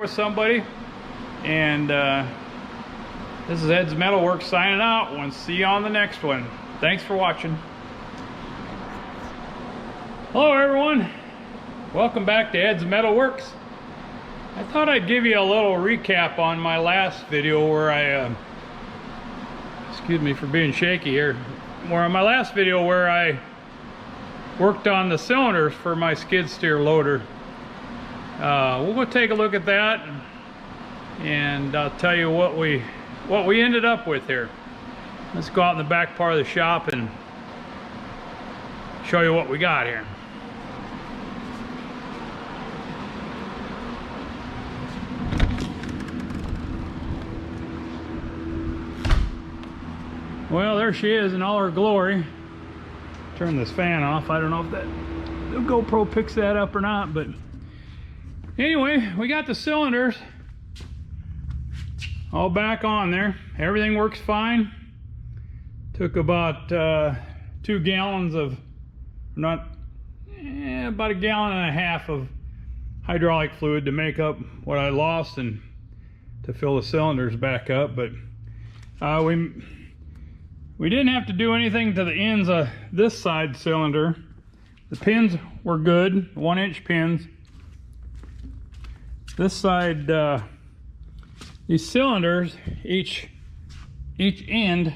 with somebody, and this is Ed's Metalworks signing out. We'll see you on the next one. Thanks for watching. Hello everyone, welcome back to Ed's Metalworks. I thought I'd give you a little recap on my last video where I excuse me for being shaky here, where on my last video where I worked on the cylinders for my skid steer loader. We'll go take a look at that, and I'll tell you what we ended up with here. Let's go out in the back part of the shop and show you what we got here. Well, there she is in all her glory. Turn this fan off. I don't know if that the GoPro picks that up or not, but anyway, we got the cylinders all back on there. Everything works fine. Took about 2 gallons of, about 1.5 gallons of hydraulic fluid to make up what I lost and to fill the cylinders back up. But we didn't have to do anything to the ends of this side cylinder. The pins were good, 1-inch pins. This side, these cylinders, each end,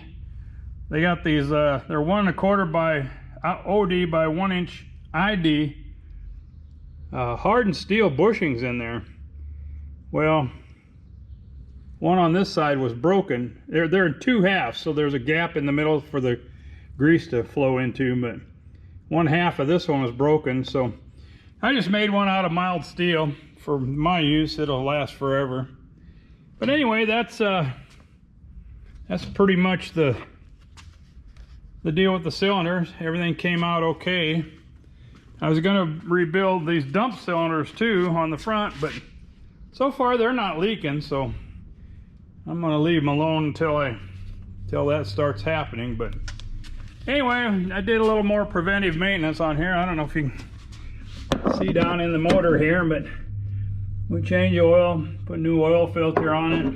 they got these, they're 1 1/4 by OD by 1-inch ID, hardened steel bushings in there. Well, one on this side was broken. They're in 2 halves, so there's a gap in the middle for the grease to flow into, but 1/2 of this one was broken, so I just made one out of mild steel. For my use, it'll last forever. But anyway, that's pretty much the deal with the cylinders. Everything came out okay. I was going to rebuild these dump cylinders too on the front, but so far they're not leaking, so I'm going to leave them alone until that starts happening. But anyway, I did a little more preventive maintenance on here. I don't know if you can see down in the motor here, but we changed oil, put a new oil filter on it.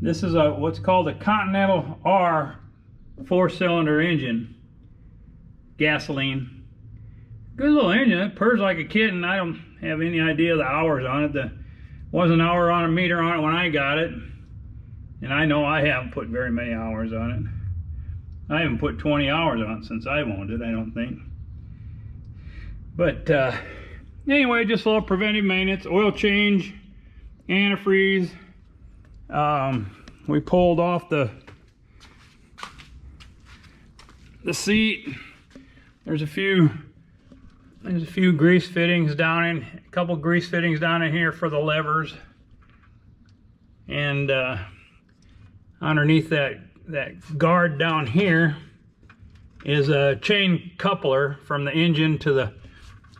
This is what's called a Continental R 4-cylinder engine, gasoline. Good little engine. It purrs like a kitten. I don't have any idea the hours on it. There was an hour on a meter on it when I got it, and I know I haven't put very many hours on it. I haven't put 20 hours on it since I've owned it, I don't think. But anyway, just a little preventive maintenance, oil change, antifreeze. We pulled off the seat. There's a few grease fittings down in, a couple grease fittings down in here for the levers, and underneath that guard down here is a chain coupler from the engine to the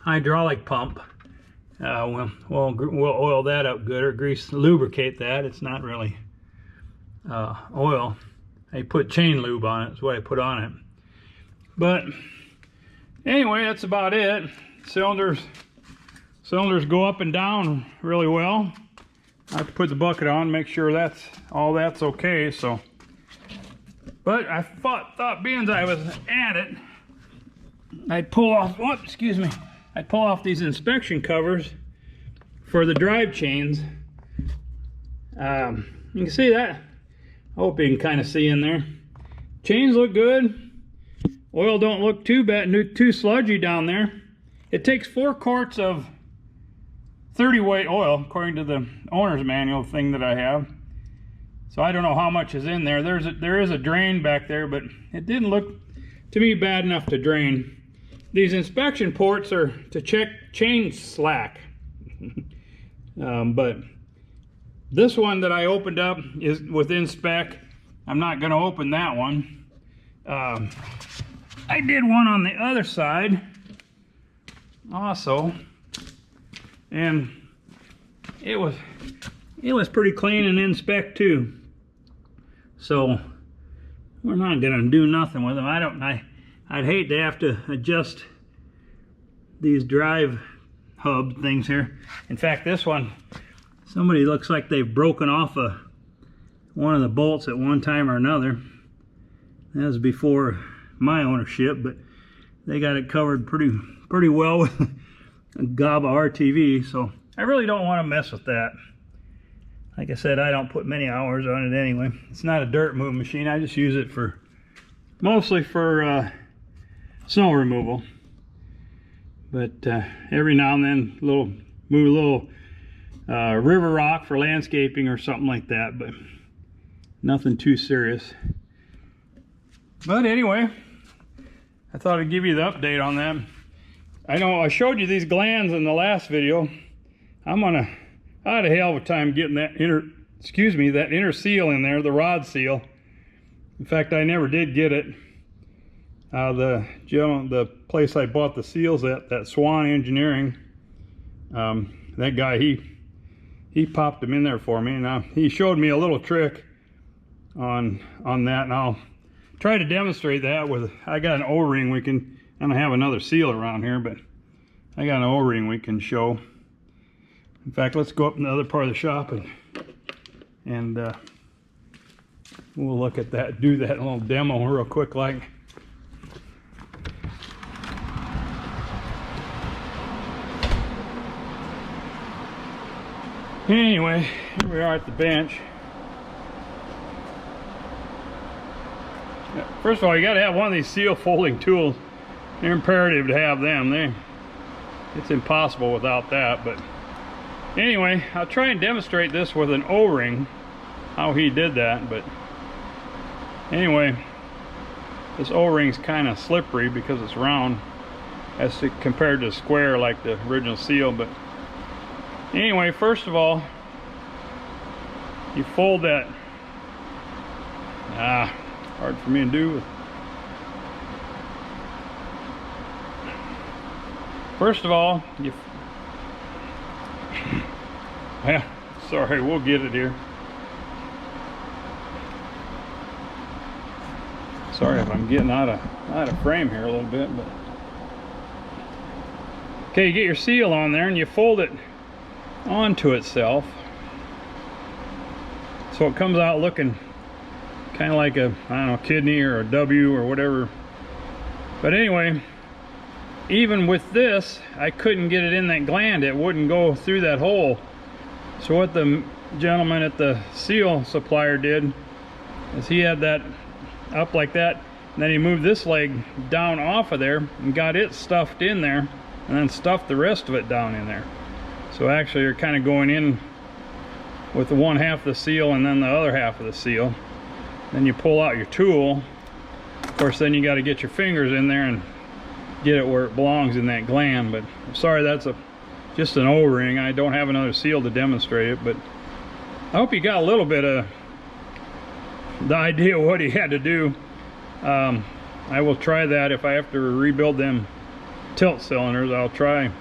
hydraulic pump. We'll oil that up good, or grease, lubricate that. It's not really oil. I put chain lube on it, is what I put on it. But anyway, that's about it. Cylinders go up and down really well. I have to put the bucket on, make sure that's okay. So, but I thought being I was at it, I'd pull off. Oh, excuse me. I'd pull off these inspection covers for the drive chains. You can see that. I hope you can kind of see in there. Chains look good. Oil don't look too bad, too sludgy down there. It takes 4 quarts of 30 weight oil, according to the owner's manual thing that I have. So I don't know how much is in there. There is a drain back there, but it didn't look to me bad enough to drain. These inspection ports are to check chain slack. But this one that I opened up is within spec. I'm not going to open that one. I did one on the other side also, and it was pretty clean and in spec too. So we're not going to do nothing with them. I'd hate to have to adjust these drive hub things here. In fact, this one, somebody looks like they've broken off one of the bolts at one time or another. That was before my ownership, but they got it covered pretty well with a GABA RTV, so I really don't want to mess with that. Like I said, I don't put many hours on it anyway. It's not a dirt moving machine. I just use it mostly for snow removal. But every now and then, move a little river rock for landscaping or something like that, but nothing too serious. But anyway, I thought I'd give you the update on that. I know I showed you these glands in the last video. I had a hell of a time getting that inner seal in there, the rod seal. In fact, I never did get it. The place I bought the seals at, that Swan Engineering, that guy, he popped them in there for me. Now he showed me a little trick on that, and I'll try to demonstrate that with. I got an O-ring. I don't have another seal around here, but I got an O-ring we can show. In fact, let's go up in the other part of the shop and we'll look at that, do that little demo real quick like. Anyway, here we are at the bench. First of all, you got to have one of these seal folding tools. They're imperative to have them. It's impossible without that. But anyway, I'll try and demonstrate this with an O-ring, how he did that. But anyway, this O-ring's kind of slippery because it's round as compared to square like the original seal. But anyway, first of all, you fold that. Hard for me to do. First of all, well, sorry, we'll get it here. Sorry if I'm getting out of frame here a little bit, but okay, you get your seal on there and you fold it onto itself so it comes out looking kind of like a, I don't know, kidney or a W or whatever. But anyway, even with this, I couldn't get it in that gland. It wouldn't go through that hole. So what the gentleman at the seal supplier did is he had that up like that, and then he moved this leg down off of there and got it stuffed in there, and then stuffed the rest of it down in there. So actually you're kind of going in with the one half of the seal and then the other half of the seal. Then you pull out your tool. Of course, then you got to get your fingers in there and get it where it belongs in that gland. But I'm sorry, that's just an O-ring. I don't have another seal to demonstrate it, but I hope you got a little bit of the idea of what he had to do. I will try that if I have to rebuild them tilt cylinders. I'll try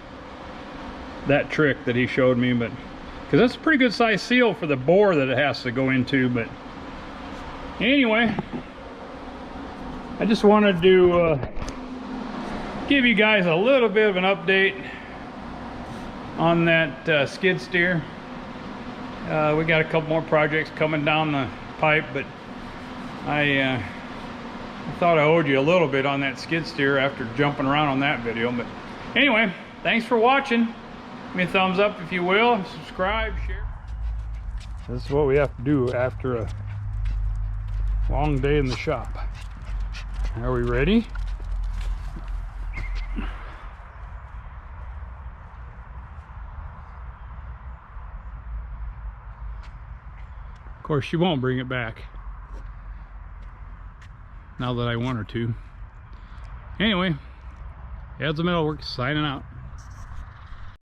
that trick that he showed me, but because that's a pretty good size seal for the bore that it has to go into. But anyway, I just wanted to give you guys a little bit of an update on that skid steer. We got a couple more projects coming down the pipe, but I thought I owed you a little bit on that skid steer after jumping around on that video. But anyway, thanks for watching. Give me a thumbs up if you will, subscribe, share. This is what we have to do after a long day in the shop. Are we ready? Of course, she won't bring it back now that I want her to. Anyway, Heads of Metalworks signing out.